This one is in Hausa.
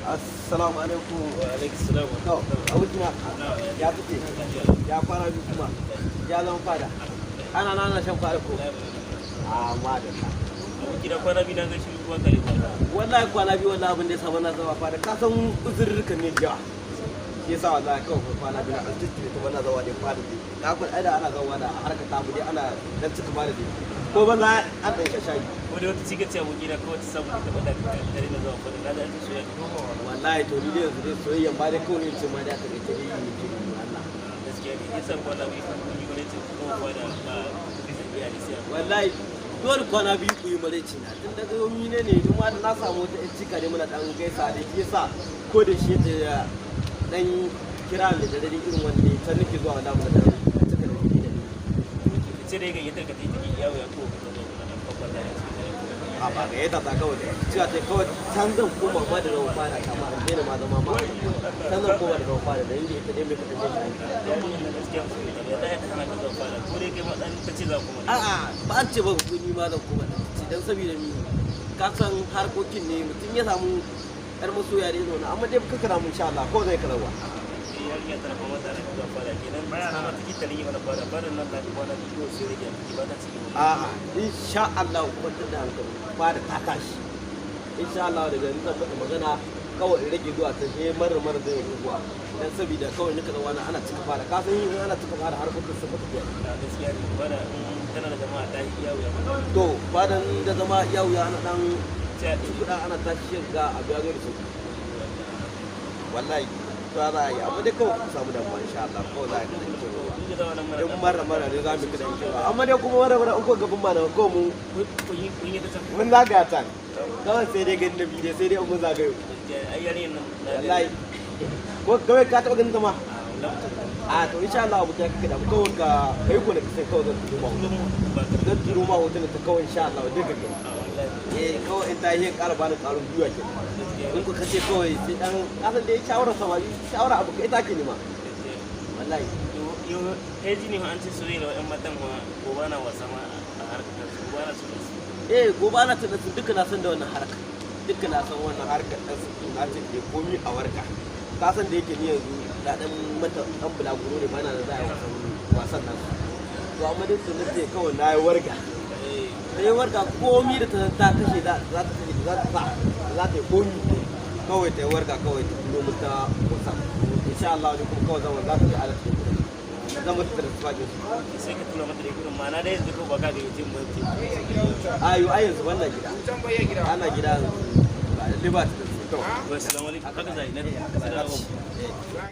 Assalamu alaikum. Wa alaikum salam. To, abokina ya fice, ya kwana biyu kuma, ya zama fada. Ana nana shan fada ko? A madalla. Abokina kwana biyu na ga shi ruwan kare ba. Wallahi kwana biyu wallahi abin da ya samu na zama fada. Ka san uzurrukan ne da yawa. Shi yasa wallahi kawai kwana biyu na aljihu ta bana zawa da fada. Ka kun aida ana zawa da harkar tamu dai ana dan cika fada dai. Ko banza an dan shayi. Ko da wata cikin ce abokina ko wata samu da bada kare na zuwa fada. Na da ake soyayya. Wallahi to ni dai yanzu dai soyayyan ba dai kawai ne ce ma da aka ga tare ni ke Allah. Gaskiya ne yasa kwana biyu kun yi wani ce ko fada ba bizin iyali sai. Wallahi dole kwana biyu ku yi maraici na tun daga yomi ne kuma da na samu wata yan cika ne muna dan gaisa da shi yasa ko da shi da dan kira da dare irin wanda ta nake zuwa da mu da cika da shi da ni ce dai ga yadda ka take yawo ya ko ka zo nan babbar da a ba ga yadda ta kawai da cewa ta kawai san zan koma ma da rawa fara kama an daina ma zama ma san zan koma da rawa fara da inda ita dai mai fita shi gaskiya ya da ya hana ka zuwa fada ko dai kai ma dan ta ce za ku mana a'a ba an ce ba ku ni ma zan koma da ci dan saboda mi ka san harkokin ne mutum ya samu yar masoya ne zo na amma dai ka kira mun insha Allah ko zai karawa ya tara kuma tare da zuwa fada kenan bayan na take tare mana fada fada nan da kuma na bidiyo sai rage ba ta ciki a'a insha Allah kwantar da hankali fara ta tashi insha Allah daga yanzu zan faɗi magana kawai in rage zuwa ta je marar zai yi zuwa dan saboda kawai nika da wani ana cika fara ka san yin ana cika fara harkokin sun fita gaskiya ne fada tana da jama'a ta yi yawo ya to fadan da zama yawo ya ana dan kuɗa ana tashi shiga a biya da su wallahi to za a yi amma dai kawai ku samu damuwa insha Allah kawai za a yi da cewa in mara ne za mu kidan cewa amma dai kuma mara in ko gaban ma na ko mun zaga ta kawai sai dai ganin nabi dai sai dai mun zagayo wallahi ko kawai ka taɓa ganin ta ma a to insha Allah abu ta kake da kawai ka kai ko da kai kawai zan turo ma hoton ta kawai insha Allah dai kake kawai in ta yi ƙara bani ƙarin biyu ke in ku kace kawai sai dan kasan da ya shawara samari shawara abu kai take ne ma wallahi yo heji ne an ce soyayya da ƴan matan ma gobe na wasa ma a harkar su gobe na su gobe na tana su duka na san da wannan harka duka na san wannan harkar dan su na ce ke komi a warka ka san da yake ni yanzu da dan mata dan bulaguro ne bana da za a wasan nan to amma dai sun ce kawai na yi warga sai warga komi da ta kashe za ta yi komi kawai ta yi warga kawai ta tuno mu ta kusa insha Allah ne kuma kawai zama za ta ji alaƙa zama ta da tsakin su sai ka tura mata da gurin ma na da yanzu ko ba ka ga yace mu ayo ai yanzu wannan gida ana gida ba da liberty da su to assalamu alaikum kaga zai na